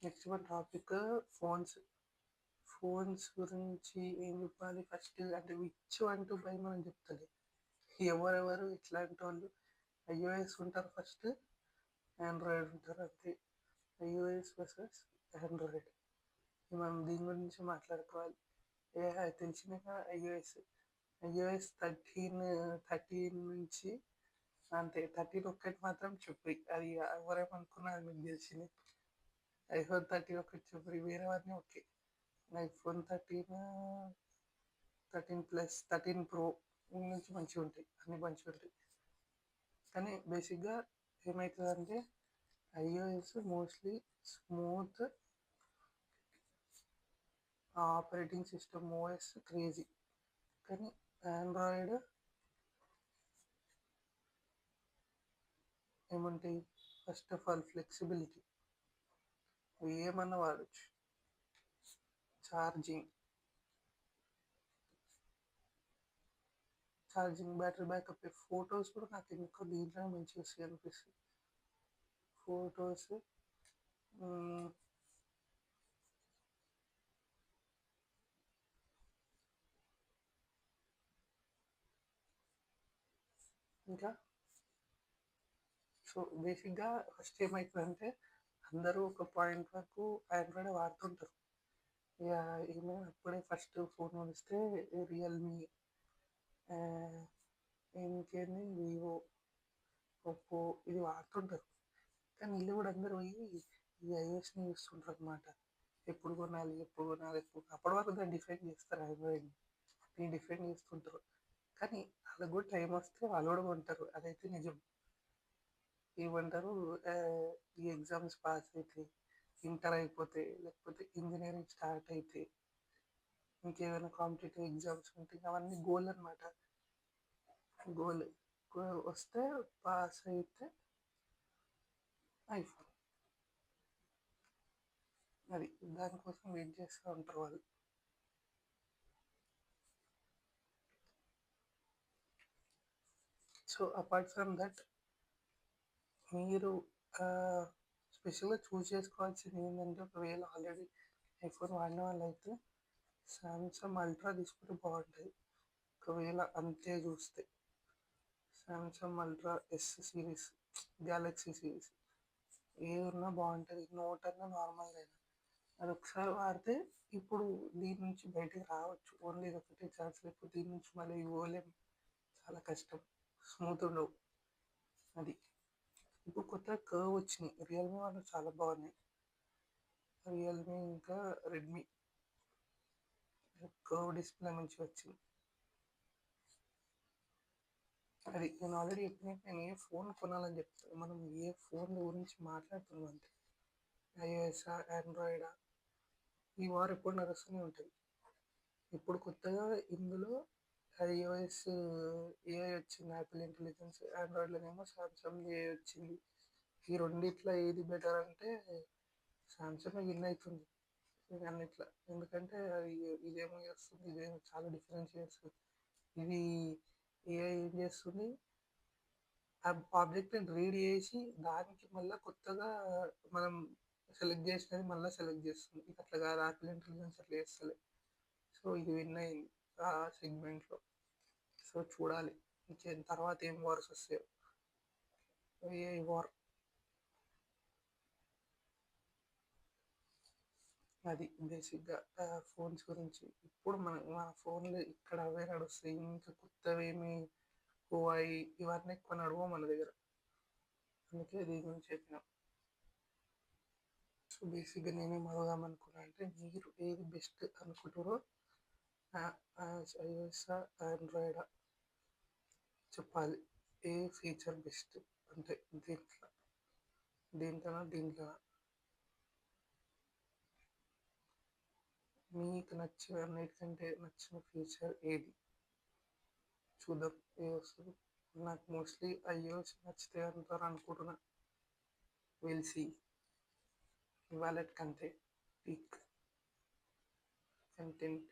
Next మన topic phones. Phones గురించి ఏం చెప్పాలి ఫస్ట్ అంటే విచ్చు అంటూ భయం మనం చెప్తుంది. ఎవరెవరు ఇట్లాంటి వాళ్ళు ఐఓఎస్ ఉంటారు ఫస్ట్, ఆండ్రాయిడ్ ఉంటారు అంతే. ఐఓఎస్ వర్సెస్ ఆండ్రాయిడ్, మనం దీని గురించి మాట్లాడుకోవాలి. తెలిసినాక ఐఓఎస్ 13 నుంచి అంతే. 13 ఒక్కటి మాత్రం చెప్పి అది ఎవరేమనుకున్నా అది మీకు తెలిసింది. ఐఫోన్ 13 ఒకటి చెప్పి వేరేవన్నీ ఓకే. ఐఫోన్ 13 ప్లస్ 13 ప్రో నుంచి మంచిగా ఉంటాయి, అన్నీ మంచిగా ఉంటాయి. కానీ బేసిక్గా ఏమవుతుందంటే iOS mostly smooth operating system, OS crazy. కానీ ఆండ్రాయిడ్ ఏముంటాయి, ఫస్ట్ ఆఫ్ ఆల్ ఫ్లెక్సిబిలిటీ, ఏమన్నా వాడచ్చు. ఛార్జింగ్, బ్యాటరీ బ్యాకప్, ఫొటోస్ కూడా నాకు ఎందుకో దీంట్లో మంచిగా వస్తాయి అనిపిస్తుంది. ఫొటోస్ ఇంకా సో బేసిక్గా ఫస్ట్ ఏమవుతుందంటే అందరూ ఒక పాయింట్ వరకు ఆండ్రాయిడ్ వాడుతుంటారు. ఇక ఏమైనా అప్పుడే ఫస్ట్ ఫోన్ కొనిస్తే రియల్మీ, ఇంకేంది వివో, ఒప్పో ఇది వాడుతుంటారు. కానీ వీళ్ళు కూడా అందరూ పోయి ఈ ఐఓఎస్ని చూస్తుంటారు అనమాట. ఎప్పుడు కొనాలి అప్పటి వరకు దాన్ని డిఫైన్ చేస్తారు, ఆండ్రాయిడ్ని డిఫైన్ చేస్తుంటారు. కానీ వాళ్ళకు కూడా టైం వస్తే వాళ్ళు కూడా కొంటారు, అదైతే నిజం. ఏమంటారు, ఈ ఎగ్జామ్స్ పాస్ అయితే, ఇంటర్ అయిపోతే, లేకపోతే ఇంజనీరింగ్ స్టార్ట్ అయితే, ఇంకేమైనా కాంపిటేటివ్ ఎగ్జామ్స్ ఉంటే అవన్నీ గోల్ అనమాట. గోల్ వస్తే పాస్ అయితే ఐఫోన్, అది దానికోసం వెయిట్ చేస్తూ ఉంటారు వాళ్ళు. సో అపార్ట్ ఫ్రమ్ దట్ మీరు స్పెషల్గా చూస్ చేసుకోవాల్సింది ఏంటంటే, ఒకవేళ ఆల్రెడీ ఐఫోన్ వాడిన వాళ్ళు అయితే సామ్సంగ్ అల్ట్రా తీసుకుంటే బాగుంటుంది. ఒకవేళ అంతే చూస్తే Samsung ultra yes series, Galaxy series ఏది ఉన్నా బాగుంటుంది. నోట్ అన్నా నార్మల్గా అయినా అది ఒకసారి వాడితే ఇప్పుడు దీని నుంచి బయటకు రావచ్చు. ఓన్లీ ఇది ఒకటే ఛాన్స్, లేకపోతే దీని నుంచి మళ్ళీ ఇవ్వలేం, చాలా కష్టం, స్మూత్ ఉండవు. అది ఇప్పుడు కొత్తగా కర్వ్ వచ్చినాయి, రియల్మీ వాళ్ళు చాలా బాగున్నాయి. రియల్మీ ఇంకా రెడ్మీ కర్వ్ డిస్ప్లే మంచిగా వచ్చింది. అది నేను ఆల్రెడీ చెప్పినట్టు, నేను ఏ ఫోన్ కొనాలని చెప్తాను. మనం ఏ ఫోన్ గురించి మాట్లాడుతున్నాం అంటే ఐఓఎస్ఆ, ఆండ్రాయిడా, ఈ వార్ ఎప్పుడు నడుస్తూనే ఉంటుంది. ఇప్పుడు కొత్తగా ఇందులో ఐఓఎస్ ఏఐ వచ్చింది, యాపిల్ ఇంటెలిజెన్స్. ఆండ్రాయిడ్లోనేమో సామ్సంగ్ ఏఐ వచ్చింది. ఈ రెండిట్లో ఏది బెటర్ అంటే సామ్సంగ్ విన్ అవుతుంది అన్నిట్లో. ఎందుకంటే ఇదేమో చేస్తుంది, ఇదేమో చాలా డిఫరెన్స్ చేస్తుంది. ఇది ఏఐ ఏం చేస్తుంది, ఆ ఆబ్జెక్ట్ని రీడ్ చేసి దానికి మళ్ళీ కొత్తగా మనం సెలెక్ట్ చేసినది మళ్ళీ సెలెక్ట్ చేస్తుంది. ఇది అట్లా కాదు, యాపిల్ ఇంటెలిజెన్స్ అట్లా చేస్తలేదు. సో ఇది విన్ అయింది ఆ సెగ్మెంట్లో. సో చూడాలి ఇంకేం తర్వాత ఏం వార్స్ వస్తాయో. ఏఐ వార్, అది బేసిక్గా ఫోన్స్ గురించి. ఇప్పుడు మన ఫోన్లు ఇక్కడ అవే నడుస్తాయి, ఇంకా కొత్తవి ఏమి హువాయి ఇవన్నీ ఎక్కువ నడవవు మన దగ్గర. అందుకే దీని గురించి చెప్పిన. సో బేసిక్గా నేనేం అడుగుదాం అనుకున్నా అంటే, మీరు ఏది బెస్ట్ అనుకుంటారో, ఐఓఎస్ ఆండ్రాయిడ్ చెప్పాలి. ఏ ఫీచర్ బెస్ట్ అంటే దీంట్లో మీకు నచ్చిన అన్నిటికంటే నచ్చిన ఫీచర్ ఏది చూద్దాం ఏ వస్తుంది. నాకు మోస్ట్లీ ఐఓఎస్ నచ్చితే అంటారు అనుకుంటున్నా. వెల్సి వాలెట్ కంటే పీక్ కంటెంట్